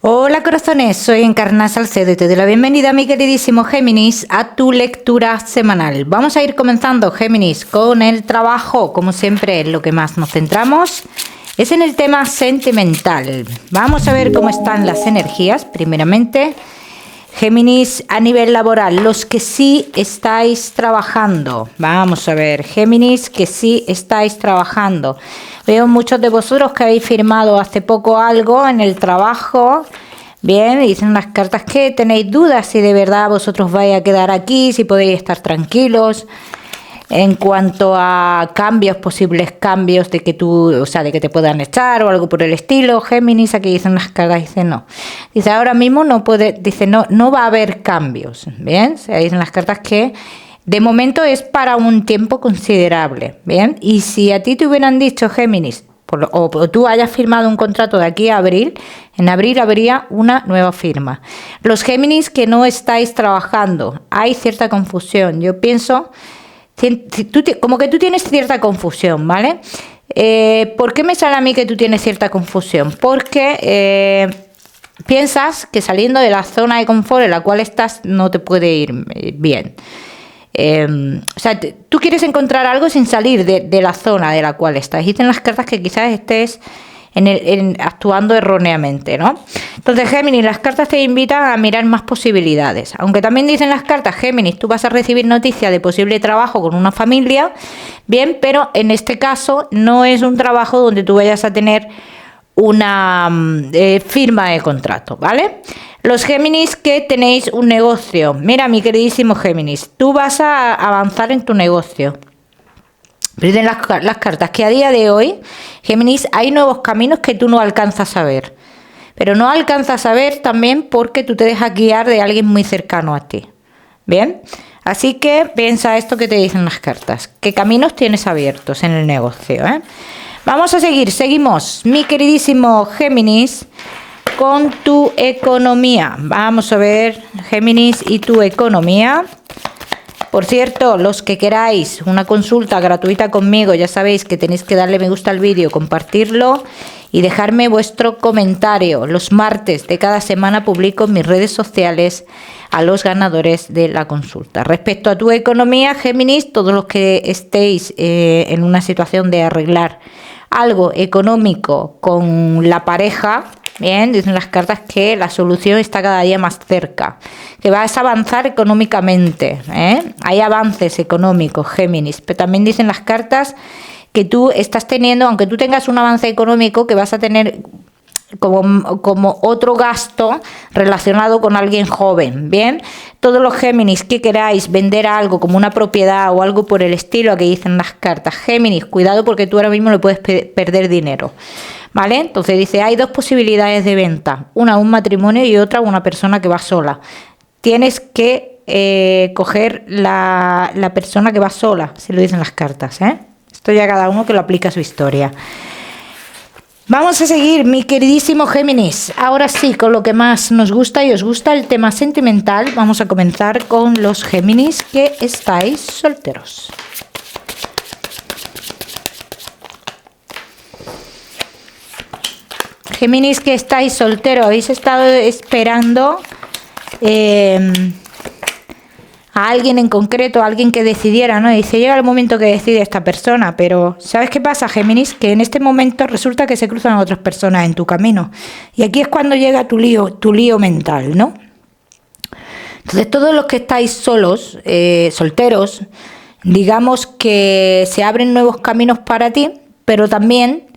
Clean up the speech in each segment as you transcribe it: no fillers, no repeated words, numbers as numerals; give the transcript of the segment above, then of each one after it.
Hola corazones, soy Encarna Salcedo y te doy la bienvenida, mi queridísimo Géminis, a tu lectura semanal. Vamos a ir comenzando, Géminis, con el trabajo. Como siempre, en lo que más nos centramos es en el tema sentimental. Vamos a ver cómo están las energías. Primeramente, Géminis, a nivel laboral, los que sí estáis trabajando. Vamos a ver, Géminis, que sí estáis trabajando. Veo muchos de vosotros que habéis firmado hace poco algo en el trabajo. Bien, dicen unas cartas que tenéis dudas si de verdad vosotros vais a quedar aquí, si podéis estar tranquilos. En cuanto a cambios, posibles cambios de que de que te puedan echar o algo por el estilo, Géminis, aquí dicen unas cartas, dice no. Dice ahora mismo no puede, dice no va a haber cambios. Bien, dicen las cartas que de momento es para un tiempo considerable, ¿bien? Y si a ti te hubieran dicho, Géminis, o tú hayas firmado un contrato de aquí a abril, en abril habría una nueva firma. Los Géminis que no estáis trabajando, hay cierta confusión. Yo pienso, como que tú tienes cierta confusión, ¿vale? ¿Por qué me sale a mí que tú tienes cierta confusión? Porque piensas que saliendo de la zona de confort en la cual estás no te puede ir bien. Tú quieres encontrar algo sin salir de la zona de la cual estás. Dicen las cartas que quizás estés actuando erróneamente, ¿no? Entonces, Géminis, las cartas te invitan a mirar más posibilidades. Aunque también dicen las cartas, Géminis, tú vas a recibir noticias de posible trabajo con una familia, bien, pero en este caso no es un trabajo donde tú vayas a tener una firma de contrato, ¿vale? Los Géminis que tenéis un negocio, mira mi queridísimo Géminis, tú vas a avanzar en tu negocio. Dicen las cartas que a día de hoy, Géminis, hay nuevos caminos que tú no alcanzas a ver, pero no alcanzas a ver también porque tú te dejas guiar de alguien muy cercano a ti, ¿bien? Así que piensa esto que te dicen las cartas, qué caminos tienes abiertos en el negocio, ¿eh? Vamos a seguimos, mi queridísimo Géminis, con tu economía. Vamos a ver, Géminis, y tu economía. Por cierto, los que queráis una consulta gratuita conmigo, ya sabéis que tenéis que darle me gusta al vídeo, compartirlo y dejarme vuestro comentario. Los martes de cada semana publico en mis redes sociales a los ganadores de la consulta. Respecto a tu economía, Géminis, todos los que estéis en una situación de arreglar algo económico con la pareja, bien, dicen las cartas que la solución está cada día más cerca, que vas a avanzar económicamente, ¿eh? Hay avances económicos, Géminis, pero también dicen las cartas que tú estás teniendo, aunque tú tengas un avance económico, que vas a tener como otro gasto relacionado con alguien joven, ¿bien? Todos los Géminis que queráis vender algo como una propiedad o algo por el estilo, que dicen las cartas, Géminis, cuidado porque tú ahora mismo le puedes perder dinero, ¿vale? Entonces dice, hay dos posibilidades de venta, una un matrimonio y otra una persona que va sola. Tienes que coger la persona que va sola, si lo dicen las cartas, ¿eh? Esto ya cada uno que lo aplica a su historia. Vamos a seguir, mi queridísimo Géminis. Ahora sí, con lo que más nos gusta y os gusta, el tema sentimental. Vamos a comenzar con los Géminis que estáis solteros. Géminis que estáis solteros, habéis estado esperando a alguien en concreto, a alguien que decidiera, ¿no? Dice, llega el momento que decide esta persona, pero ¿sabes qué pasa, Géminis? Que en este momento resulta que se cruzan otras personas en tu camino. Y aquí es cuando llega tu lío mental, ¿no? Entonces, todos los que estáis solos, solteros, digamos que se abren nuevos caminos para ti, pero también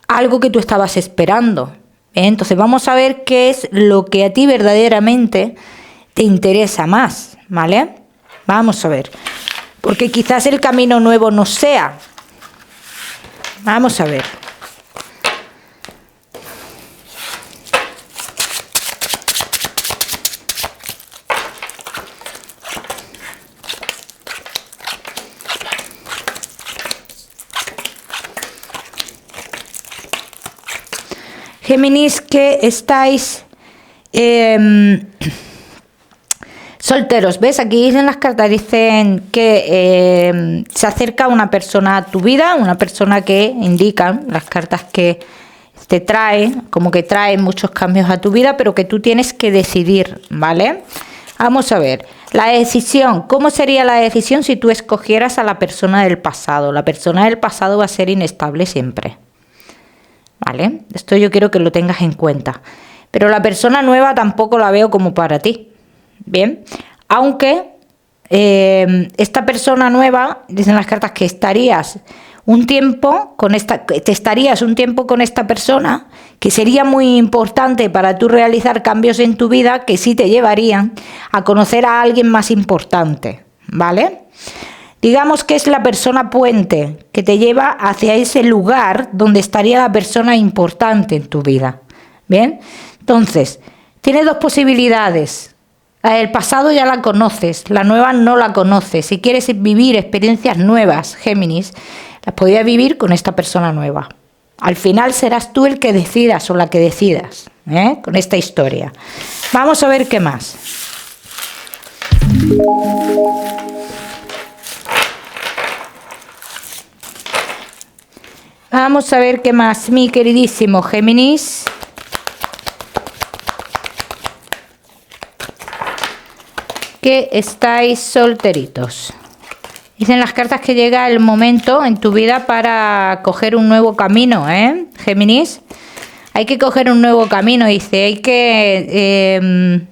algo que tú estabas esperando. Entonces, vamos a ver qué es lo que a ti verdaderamente te interesa más, ¿vale? Vamos a ver, porque quizás el camino nuevo no sea. Vamos a ver. Géminis que estáis solteros, ¿ves? Aquí dicen las cartas, dicen que se acerca una persona a tu vida, una persona que indican las cartas que te trae, como que trae muchos cambios a tu vida, pero que tú tienes que decidir, ¿vale? Vamos a ver, la decisión, ¿cómo sería la decisión si tú escogieras a la persona del pasado? La persona del pasado va a ser inestable siempre, ¿vale? Esto yo quiero que lo tengas en cuenta. Pero la persona nueva tampoco la veo como para ti, ¿bien? Aunque esta persona nueva, dicen las cartas que estarías un tiempo con esta persona, que sería muy importante para tú realizar cambios en tu vida que sí te llevarían a conocer a alguien más importante, ¿vale? Digamos que es la persona puente que te lleva hacia ese lugar donde estaría la persona importante en tu vida, ¿bien? Entonces, tienes dos posibilidades. El pasado ya la conoces, la nueva no la conoces. Si quieres vivir experiencias nuevas, Géminis, las podrías vivir con esta persona nueva. Al final serás tú el que decidas o la que decidas, con esta historia. Vamos a ver qué más. Vamos a ver qué más, mi queridísimo Géminis. Que estáis solteritos. Dicen las cartas que llega el momento en tu vida para coger un nuevo camino, Géminis. Hay que coger un nuevo camino, dice. Hay que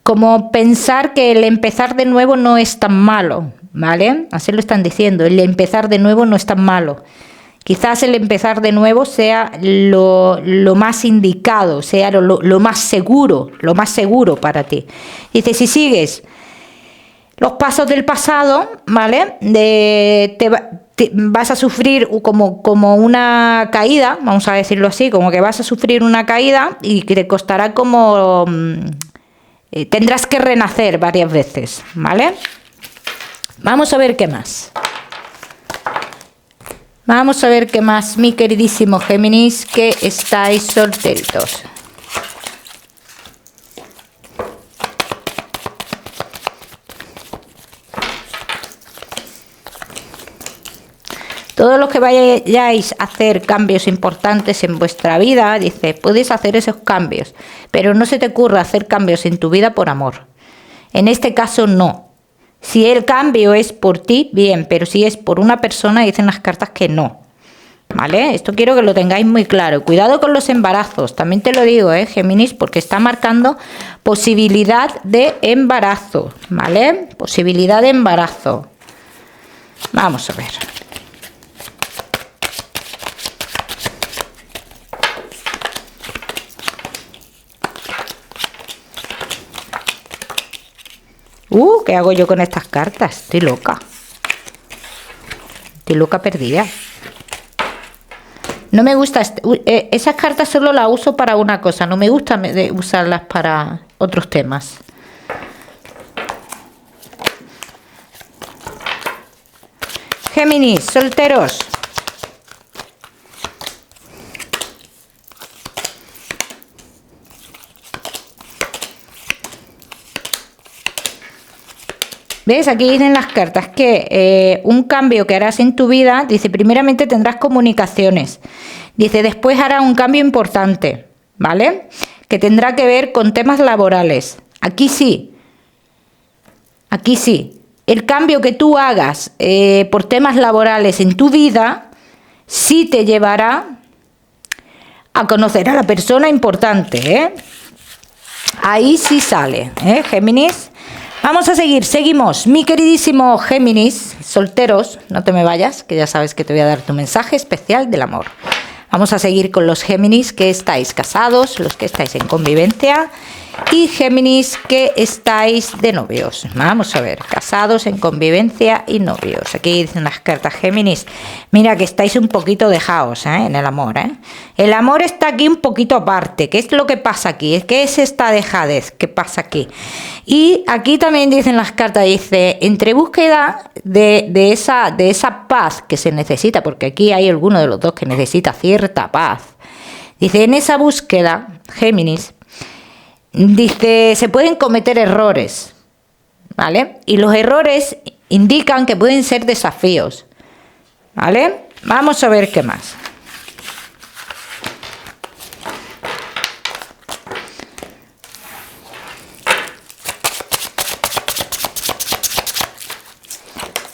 como pensar que el empezar de nuevo no es tan malo, ¿vale? Así lo están diciendo. El empezar de nuevo no es tan malo. Quizás el empezar de nuevo sea lo más indicado, sea lo más seguro para ti. Dice, si sigues los pasos del pasado, ¿vale? Vas a sufrir como una caída, vamos a decirlo así, como que vas a sufrir una caída y que te costará como... tendrás que renacer varias veces, ¿vale? Vamos a ver qué más. Vamos a ver qué más, mi queridísimo Géminis, que estáis solteritos. Todos los que vayáis a hacer cambios importantes en vuestra vida, dice, puedes hacer esos cambios, pero no se te ocurra hacer cambios en tu vida por amor. En este caso no. Si el cambio es por ti, bien, pero si es por una persona, dicen las cartas que no, ¿vale? Esto quiero que lo tengáis muy claro. Cuidado con los embarazos, también te lo digo, Géminis, porque está marcando posibilidad de embarazo, ¿vale? Posibilidad de embarazo. Vamos a ver. ¿Qué hago yo con estas cartas? Estoy loca. Estoy loca perdida. No me gusta... esas cartas solo las uso para una cosa. No me gusta usarlas para otros temas. Géminis, solteros. ¿Ves? Aquí dicen las cartas que un cambio que harás en tu vida, dice, primeramente tendrás comunicaciones. Dice, después harás un cambio importante, ¿vale? Que tendrá que ver con temas laborales. Aquí sí. Aquí sí. El cambio que tú hagas por temas laborales en tu vida, sí te llevará a conocer a la persona importante, Ahí sí sale, Géminis. Vamos a seguir, seguimos. Mi queridísimo Géminis, solteros, no te me vayas, que ya sabes que te voy a dar tu mensaje especial del amor. Vamos a seguir con los Géminis que estáis casados, los que estáis en convivencia y Géminis que estáis de novios. Vamos a ver, casados, en convivencia y novios. Aquí dicen las cartas Géminis. Mira que estáis un poquito dejados en el amor. El amor está aquí un poquito aparte. ¿Qué es lo que pasa aquí? ¿Qué es esta dejadez? ¿Qué pasa aquí? Y aquí también dicen las cartas, dice, entre búsqueda de esa paz que se necesita, porque aquí hay alguno de los dos que necesita cierta paz. Dice, en esa búsqueda, Géminis, dice, se pueden cometer errores, ¿vale? Y los errores indican que pueden ser desafíos, ¿vale? Vamos a ver qué más.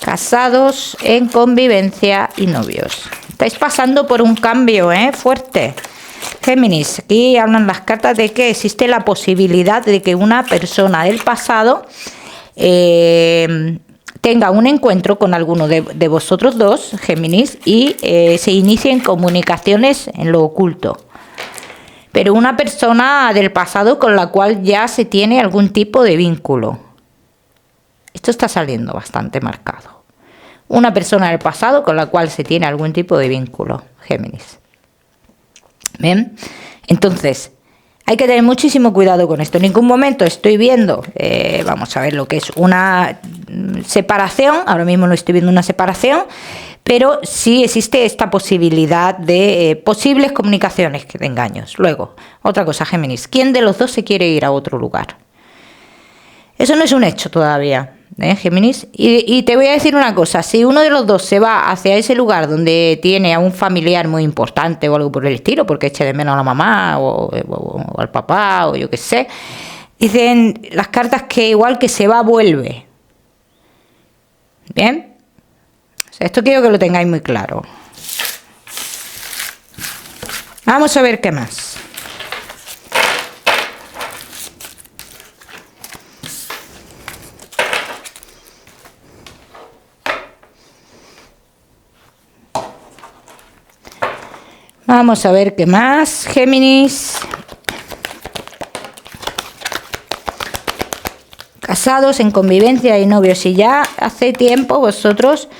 Casados, en convivencia y novios. Estáis pasando por un cambio, fuerte. Géminis, aquí hablan las cartas de que existe la posibilidad de que una persona del pasado tenga un encuentro con alguno de vosotros dos, Géminis, y se inicien comunicaciones en lo oculto. Pero una persona del pasado con la cual ya se tiene algún tipo de vínculo. Esto está saliendo bastante marcado. Una persona del pasado con la cual se tiene algún tipo de vínculo, Géminis. Bien, entonces hay que tener muchísimo cuidado con esto. En ningún momento estoy viendo, vamos a ver lo que es una separación. Ahora mismo no estoy viendo una separación, pero sí existe esta posibilidad de posibles comunicaciones de engaños. Luego, otra cosa, Géminis, ¿quién de los dos se quiere ir a otro lugar? Eso no es un hecho todavía, Géminis. Y te voy a decir una cosa, si uno de los dos se va hacia ese lugar donde tiene a un familiar muy importante o algo por el estilo, porque eche de menos a la mamá o al papá o yo qué sé, dicen las cartas que igual que se va, vuelve. ¿Bien? O sea, esto quiero que lo tengáis muy claro. Vamos a ver qué más. Vamos a ver qué más, Géminis. Casados, en convivencia y novios. Si ya hace tiempo vosotros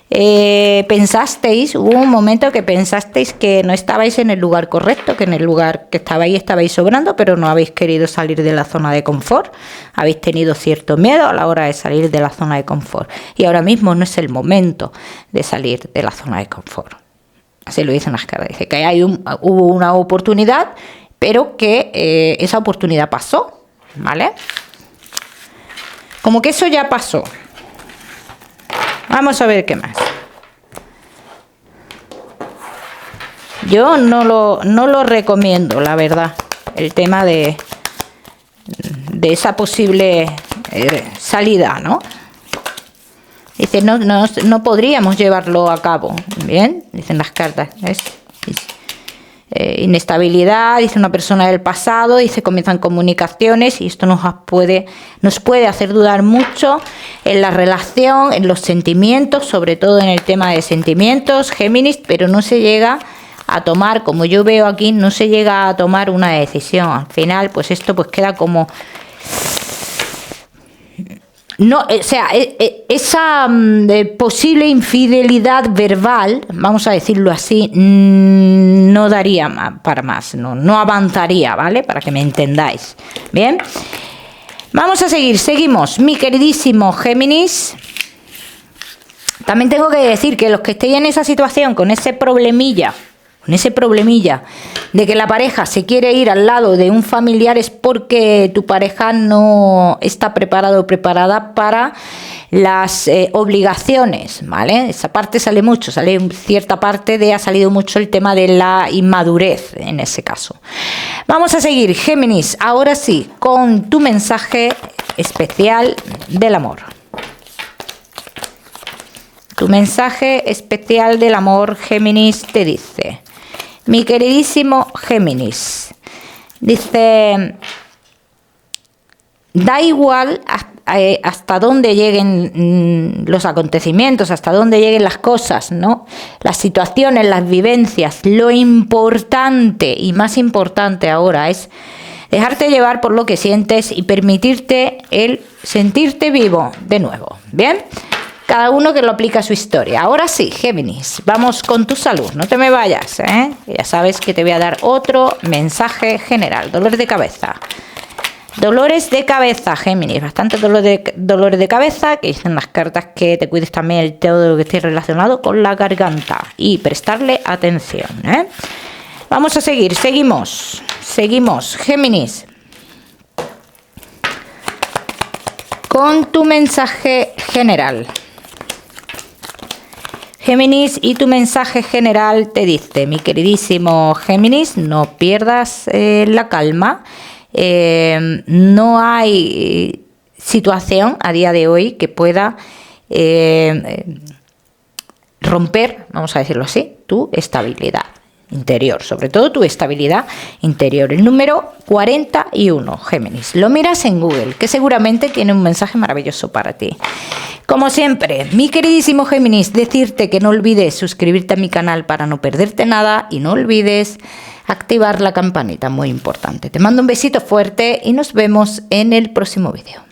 pensasteis, hubo un momento que pensasteis que no estabais en el lugar correcto, que en el lugar que estabais sobrando, pero no habéis querido salir de la zona de confort. Habéis tenido cierto miedo a la hora de salir de la zona de confort. Y ahora mismo no es el momento de salir de la zona de confort. Así lo dicen las cartas. Dice que hubo una oportunidad, pero que esa oportunidad pasó, ¿vale? Como que eso ya pasó. Vamos a ver qué más. Yo no lo recomiendo, la verdad, el tema de esa posible salida, ¿no? Dice, no podríamos llevarlo a cabo. Bien, dicen las cartas. Inestabilidad, dice una persona del pasado, dice comienzan comunicaciones y esto nos puede hacer dudar mucho en la relación, en los sentimientos, sobre todo en el tema de sentimientos, Géminis, pero no se llega a tomar, como yo veo aquí, no se llega a tomar una decisión. Al final, pues esto pues queda como... No, o sea, esa posible infidelidad verbal, vamos a decirlo así, no daría para más, no avanzaría, ¿vale? Para que me entendáis. Bien, vamos a seguimos, mi queridísimo Géminis. También tengo que decir que los que estéis en esa situación, con ese problemilla de que la pareja se quiere ir al lado de un familiar, es porque tu pareja no está preparado o preparada para las obligaciones, ¿vale? Esa parte sale mucho, cierta parte ha salido mucho el tema de la inmadurez en ese caso. Vamos a seguir, Géminis, ahora sí, con tu mensaje especial del amor. Tu mensaje especial del amor, Géminis, te dice... Mi queridísimo Géminis, dice, da igual hasta dónde lleguen los acontecimientos, hasta dónde lleguen las cosas, ¿no? Las situaciones, las vivencias, lo importante y más importante ahora es dejarte llevar por lo que sientes y permitirte el sentirte vivo de nuevo, ¿bien? Cada uno que lo aplica a su historia. Ahora sí, Géminis, vamos con tu salud. No te me vayas, ¿eh? Ya sabes que te voy a dar otro mensaje general. Dolores de cabeza. Dolores de cabeza, Géminis. Bastante dolores de cabeza, que dicen las cartas que te cuides también el todo lo que esté relacionado con la garganta. Y prestarle atención, ¿eh? Vamos a seguimos, Géminis. Con tu mensaje general. Géminis, y tu mensaje general te dice, mi queridísimo Géminis, no pierdas la calma. No hay situación a día de hoy que pueda romper, vamos a decirlo así, tu estabilidad interior, sobre todo tu estabilidad interior. El número 41, Géminis. Lo miras en Google, que seguramente tiene un mensaje maravilloso para ti. Como siempre, mi queridísimo Géminis, decirte que no olvides suscribirte a mi canal para no perderte nada y no olvides activar la campanita, muy importante. Te mando un besito fuerte y nos vemos en el próximo vídeo.